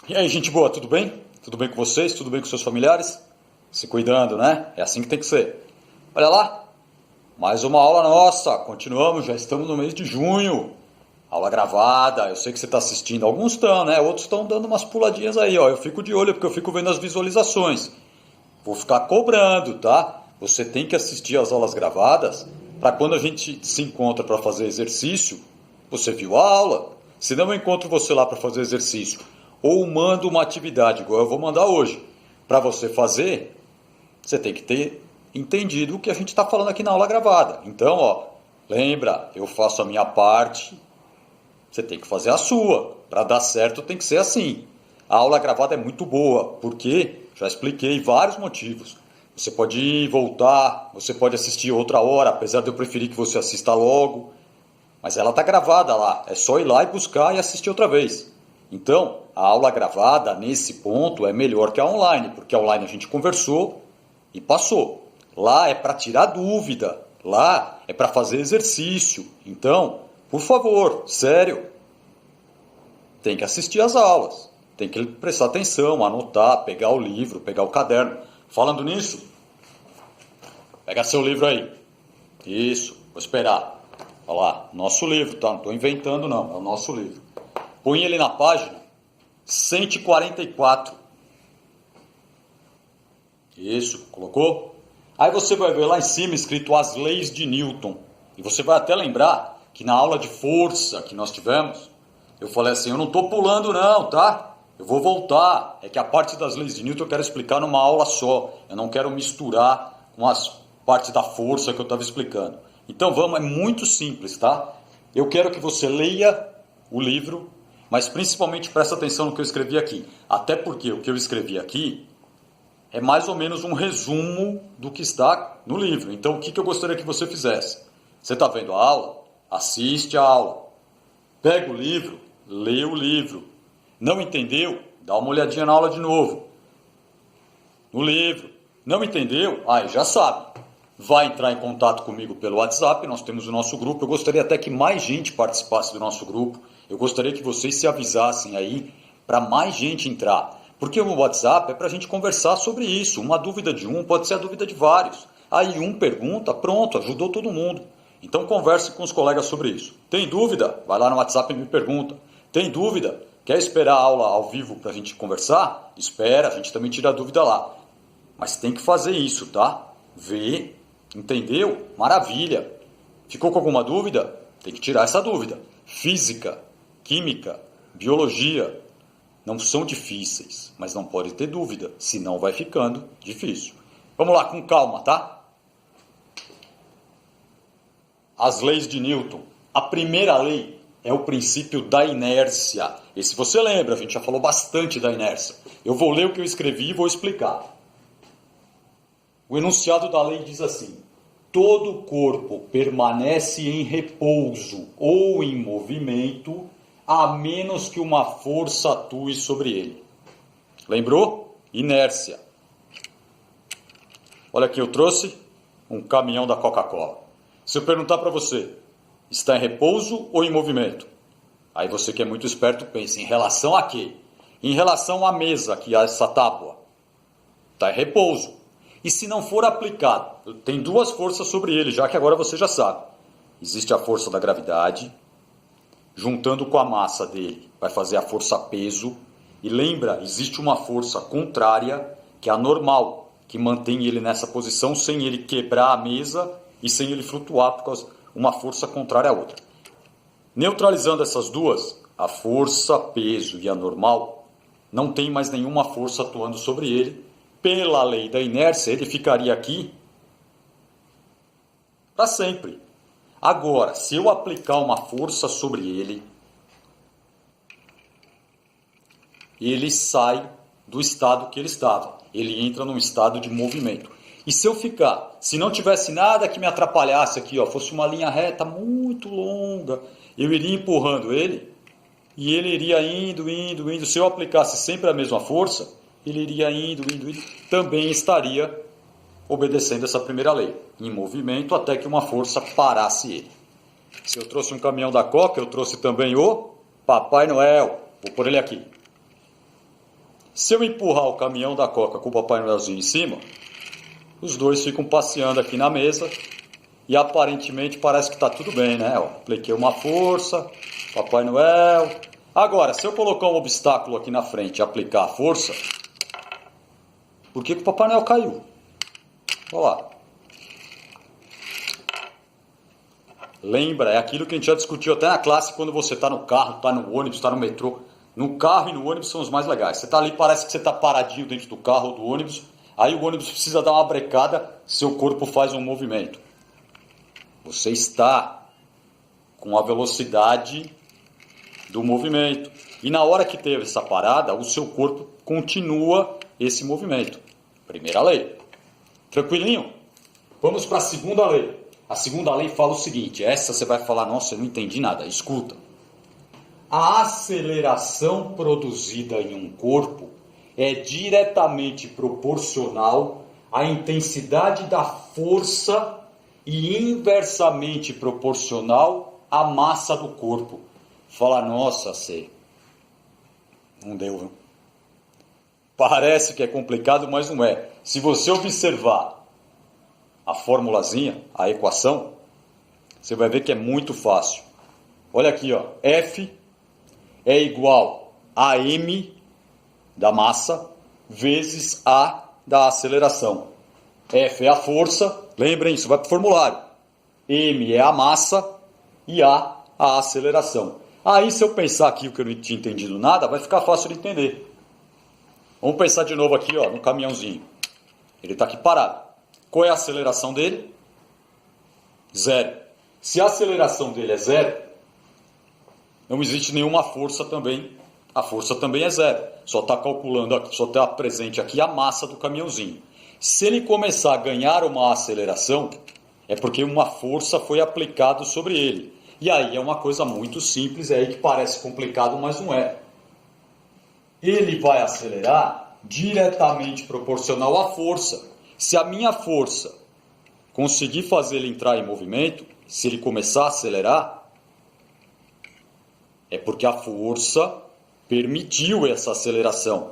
E aí, gente boa, tudo bem? Tudo bem com vocês? Tudo bem com seus familiares? Se cuidando, né? É assim que tem que ser. Olha lá, mais uma aula nossa. Continuamos, já estamos no mês de junho. Aula gravada, eu sei que você está assistindo. Alguns estão, né? Outros estão dando umas puladinhas aí, ó. Eu fico de olho porque eu fico vendo as visualizações. Vou ficar cobrando, tá? Você tem que assistir às aulas gravadas para quando a gente se encontra para fazer exercício, você viu a aula. Se não eu encontro você lá para fazer exercício ou mando uma atividade, igual eu vou mandar hoje, para você fazer, você tem que ter entendido o que a gente está falando aqui na aula gravada. Então, ó, lembra, eu faço a minha parte, você tem que fazer a sua. Para dar certo tem que ser assim. A aula gravada é muito boa, porque já expliquei vários motivos. Você pode ir, voltar, você pode assistir outra hora, apesar de eu preferir que você assista logo. Mas ela está gravada lá, é só ir lá e buscar e assistir outra vez. Então, a aula gravada, nesse ponto, é melhor que a online, porque a online a gente conversou e passou. Lá é para tirar dúvida, lá é para fazer exercício. Então, por favor, sério, tem que assistir às aulas, tem que prestar atenção, anotar, pegar o livro, pegar o caderno. Falando nisso, pega seu livro aí. Isso, vou esperar. Olha lá, nosso livro, tá? Não estou inventando não, é o nosso livro. Põe ele na página 144. Isso, colocou? Aí você vai ver lá em cima escrito As Leis de Newton. E você vai até lembrar que na aula de força que nós tivemos, eu falei assim, eu não estou pulando não, tá? Eu vou voltar. É que a parte das leis de Newton eu quero explicar numa aula só. Eu não quero misturar com as partes da força que eu estava explicando. Então vamos, é muito simples, tá? Eu quero que você leia o livro, mas principalmente presta atenção no que eu escrevi aqui. Até porque o que eu escrevi aqui é mais ou menos um resumo do que está no livro. Então o que eu gostaria que você fizesse? Você está vendo a aula? Assiste a aula. Pega o livro, lê o livro. Não entendeu? Dá uma olhadinha na aula de novo. No livro. Não entendeu? Aí já sabe. Vai entrar em contato comigo pelo WhatsApp, nós temos o nosso grupo. Eu gostaria até que mais gente participasse do nosso grupo. Eu gostaria que vocês se avisassem aí para mais gente entrar. Porque o WhatsApp é para a gente conversar sobre isso. Uma dúvida de um pode ser a dúvida de vários. Aí um pergunta, pronto, ajudou todo mundo. Então converse com os colegas sobre isso. Tem dúvida? Vai lá no WhatsApp e me pergunta. Tem dúvida? Quer esperar a aula ao vivo para a gente conversar? Espera, a gente também tira a dúvida lá. Mas tem que fazer isso, tá? Vê, entendeu? Maravilha. Ficou com alguma dúvida? Tem que tirar essa dúvida. Física, química, biologia não são difíceis, mas não pode ter dúvida, senão vai ficando difícil. Vamos lá, com calma, tá? As leis de Newton. A primeira lei é o princípio da inércia. E se você lembra, a gente já falou bastante da inércia. Eu vou ler o que eu escrevi e vou explicar. O enunciado da lei diz assim: todo corpo permanece em repouso ou em movimento, a menos que uma força atue sobre ele. Lembrou? Inércia. Olha aqui, eu trouxe um caminhão da Coca-Cola. Se eu perguntar para você, está em repouso ou em movimento? Aí você que é muito esperto pensa, em relação a quê? Em relação à mesa, que é essa tábua. Está em repouso. E se não for aplicado, tem duas forças sobre ele, já que agora você já sabe. Existe a força da gravidade, juntando com a massa dele, vai fazer a força peso. E lembra, existe uma força contrária, que é a normal, que mantém ele nessa posição sem ele quebrar a mesa e sem ele flutuar, por causa de uma força contrária à outra. Neutralizando essas duas, a força peso e a normal, não tem mais nenhuma força atuando sobre ele. Pela lei da inércia, ele ficaria aqui para sempre. Agora, se eu aplicar uma força sobre ele, ele sai do estado que ele estava. Ele entra num estado de movimento. E se eu ficar, se não tivesse nada que me atrapalhasse aqui, ó, fosse uma linha reta muito longa, eu iria empurrando ele e ele iria indo, indo, indo. Se eu aplicasse sempre a mesma força, ele iria indo, indo, indo, também estaria obedecendo essa primeira lei, em movimento até que uma força parasse ele. Se eu trouxe um caminhão da Coca, eu trouxe também o Papai Noel. Vou pôr ele aqui. Se eu empurrar o caminhão da Coca com o Papai Noelzinho em cima, os dois ficam passeando aqui na mesa e aparentemente parece que está tudo bem, né? Ó, apliquei uma força, Papai Noel. Agora, se eu colocar um obstáculo aqui na frente e aplicar a força, por que o Papai Noel caiu? Olha lá. Lembra, é aquilo que a gente já discutiu até na classe quando você está no carro, está no ônibus, está no metrô. No carro e no ônibus são os mais legais. Você está ali, parece que você está paradinho dentro do carro ou do ônibus. Aí o ônibus precisa dar uma brecada, seu corpo faz um movimento. Você está com a velocidade do movimento. E na hora que teve essa parada, o seu corpo continua esse movimento. Primeira lei. Tranquilinho? Vamos para a segunda lei. A segunda lei fala o seguinte, essa você vai falar, nossa, eu não entendi nada. Escuta. A aceleração produzida em um corpo é diretamente proporcional à intensidade da força e inversamente proporcional à massa do corpo. Fala, nossa, sei. Não deu, viu? Parece que é complicado, mas não é. Se você observar a formulazinha, a equação, você vai ver que é muito fácil. Olha aqui, ó. F é igual a m da massa vezes a da aceleração. F é a força, lembrem, isso vai para o formulário. M é a massa e a aceleração. Aí se eu pensar aqui o que eu não tinha entendido nada, vai ficar fácil de entender. Vamos pensar de novo aqui, ó, no caminhãozinho. Ele está aqui parado. Qual é a aceleração dele? 0. Se a aceleração dele é 0, não existe nenhuma força também. A força também é 0. Só está calculando, só está presente aqui a massa do caminhãozinho. Se ele começar a ganhar uma aceleração, é porque uma força foi aplicada sobre ele. E aí é uma coisa muito simples, é aí que parece complicado, mas não é. Ele vai acelerar diretamente proporcional à força. Se a minha força conseguir fazer ele entrar em movimento, se ele começar a acelerar, é porque a força permitiu essa aceleração.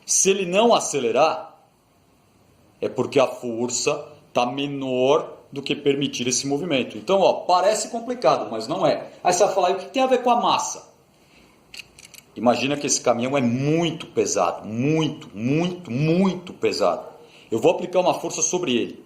Se ele não acelerar, é porque a força está menor do que permitir esse movimento. Então, ó, parece complicado, mas não é. Aí você vai falar, e o que tem a ver com a massa? Imagina que esse caminhão é muito pesado, muito pesado. Eu vou aplicar uma força sobre ele.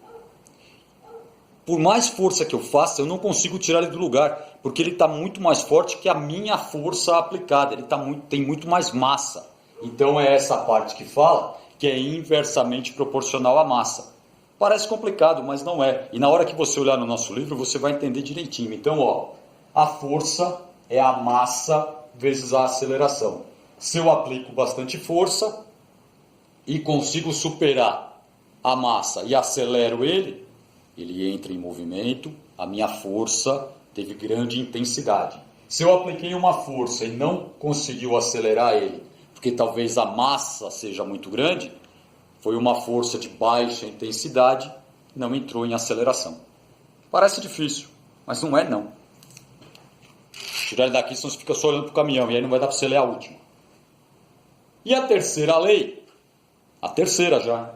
Por mais força que eu faça, eu não consigo tirar ele do lugar, porque ele está muito mais forte que a minha força aplicada. Ele tem muito mais massa. Então é essa parte que fala que é inversamente proporcional à massa. Parece complicado, mas não é. E na hora que você olhar no nosso livro, você vai entender direitinho. Então, ó, a força é a massa vezes a aceleração. Se eu aplico bastante força e consigo superar a massa e acelero ele, ele entra em movimento, a minha força teve grande intensidade. Se eu apliquei uma força e não conseguiu acelerar ele, porque talvez a massa seja muito grande, foi uma força de baixa intensidade, não entrou em aceleração. Parece difícil, mas não é não. Tirar ele daqui, senão você fica só olhando para o caminhão, e aí não vai dar para você ler a última. E a terceira lei, a terceira já,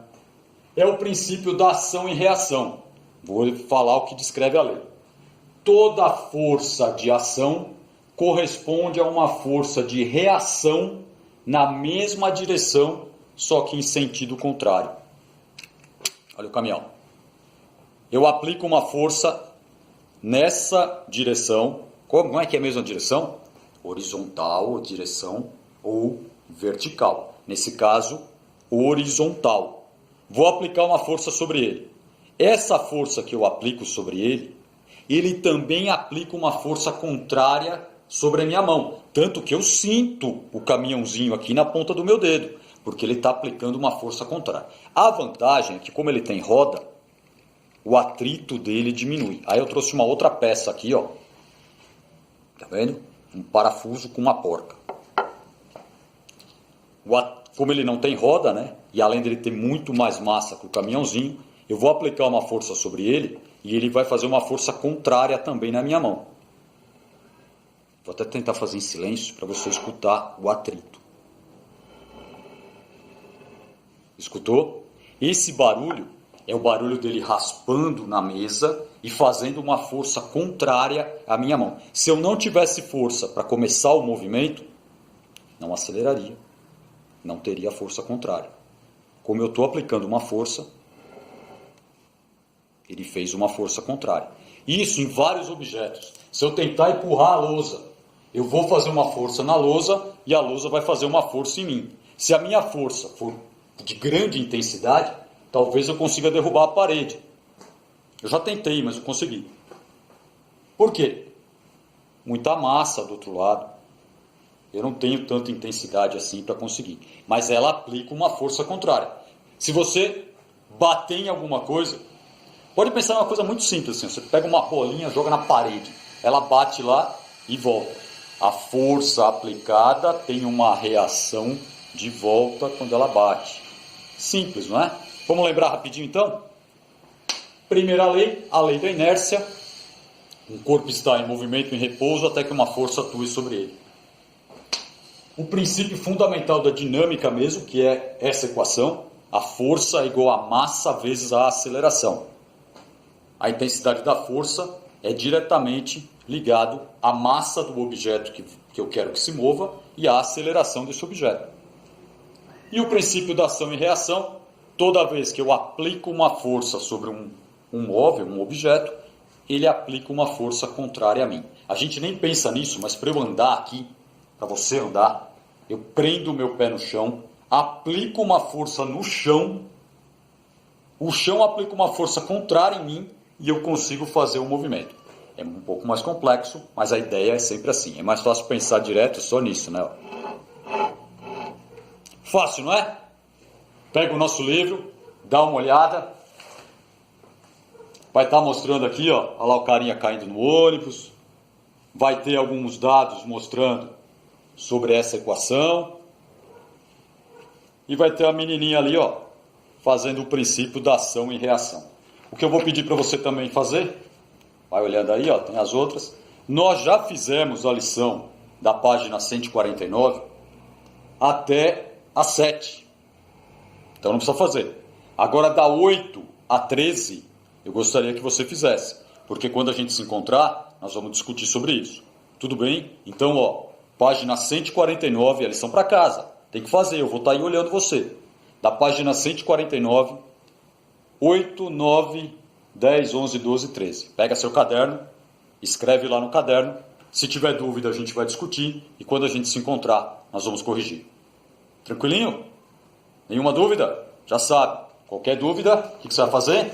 é o princípio da ação e reação. Vou falar o que descreve a lei. Toda força de ação corresponde a uma força de reação na mesma direção, só que em sentido contrário. Olha o caminhão. Eu aplico uma força nessa direção. Como é que é a mesma direção? Horizontal, direção, ou vertical. Nesse caso, horizontal. Vou aplicar uma força sobre ele. Essa força que eu aplico sobre ele, ele também aplica uma força contrária sobre a minha mão. Tanto que eu sinto o caminhãozinho aqui na ponta do meu dedo, porque ele está aplicando uma força contrária. A vantagem é que, como ele tem roda, o atrito dele diminui. Aí eu trouxe uma outra peça aqui, ó. Tá vendo? Um parafuso com uma porca. Como ele não tem roda, né? E além dele ter muito mais massa que o caminhãozinho, eu vou aplicar uma força sobre ele e ele vai fazer uma força contrária também na minha mão. Vou até tentar fazer em silêncio para você escutar o atrito. Escutou? Esse barulho é o barulho dele raspando na mesa e fazendo uma força contrária à minha mão. Se eu não tivesse força para começar o movimento, não aceleraria, não teria força contrária. Como eu estou aplicando uma força, ele fez uma força contrária. Isso em vários objetos. Se eu tentar empurrar a lousa, eu vou fazer uma força na lousa e a lousa vai fazer uma força em mim. Se a minha força for de grande intensidade, talvez eu consiga derrubar a parede. Eu já tentei, mas eu consegui. Por quê? Muita massa do outro lado. Eu não tenho tanta intensidade assim para conseguir. Mas ela aplica uma força contrária. Se você bater em alguma coisa, pode pensar em uma coisa muito simples. Assim, você pega uma bolinha, joga na parede. Ela bate lá e volta. A força aplicada tem uma reação de volta quando ela bate. Simples, não é? Vamos lembrar rapidinho então? Primeira lei, a lei da inércia. O corpo está em movimento, em repouso, até que uma força atue sobre ele. O princípio fundamental da dinâmica mesmo, que é essa equação, a força é igual a massa vezes a aceleração. A intensidade da força é diretamente ligado à massa do objeto que eu quero que se mova e à aceleração desse objeto. E o princípio da ação e reação, toda vez que eu aplico uma força sobre um móvel, um objeto, ele aplica uma força contrária a mim. A gente nem pensa nisso, mas para eu andar aqui, para você andar, eu prendo o meu pé no chão, aplico uma força no chão, o chão aplica uma força contrária em mim e eu consigo fazer o movimento. É um pouco mais complexo, mas a ideia é sempre assim. É mais fácil pensar direto só nisso, né? Fácil, não é? Pega o nosso livro, dá uma olhada. Vai estar mostrando aqui, ó, olha lá o carinha caindo no ônibus. Vai ter alguns dados mostrando sobre essa equação. E vai ter a menininha ali, ó, fazendo o princípio da ação e reação. O que eu vou pedir para você também fazer, vai olhando aí, ó, tem as outras. Nós já fizemos a lição da página 149 até a 7. Então não precisa fazer. Agora da 8 a 13, eu gostaria que você fizesse. Porque quando a gente se encontrar, nós vamos discutir sobre isso. Tudo bem? Então, ó, página 149, a lição para casa. Tem que fazer, eu vou estar aí olhando você. Da página 149, 8, 9, 10, 11, 12, 13. Pega seu caderno, escreve lá no caderno. Se tiver dúvida, a gente vai discutir. E quando a gente se encontrar, nós vamos corrigir. Tranquilinho? Nenhuma dúvida? Já sabe. Qualquer dúvida, o que você vai fazer?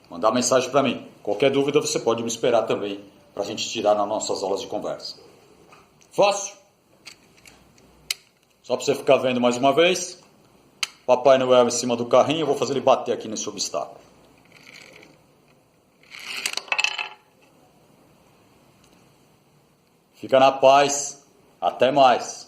Mandar mensagem para mim. Qualquer dúvida, você pode me esperar também para a gente tirar nas nossas aulas de conversa. Fácil? Só para você ficar vendo mais uma vez. Papai Noel em cima do carrinho, eu vou fazer ele bater aqui nesse obstáculo. Fica na paz. Até mais.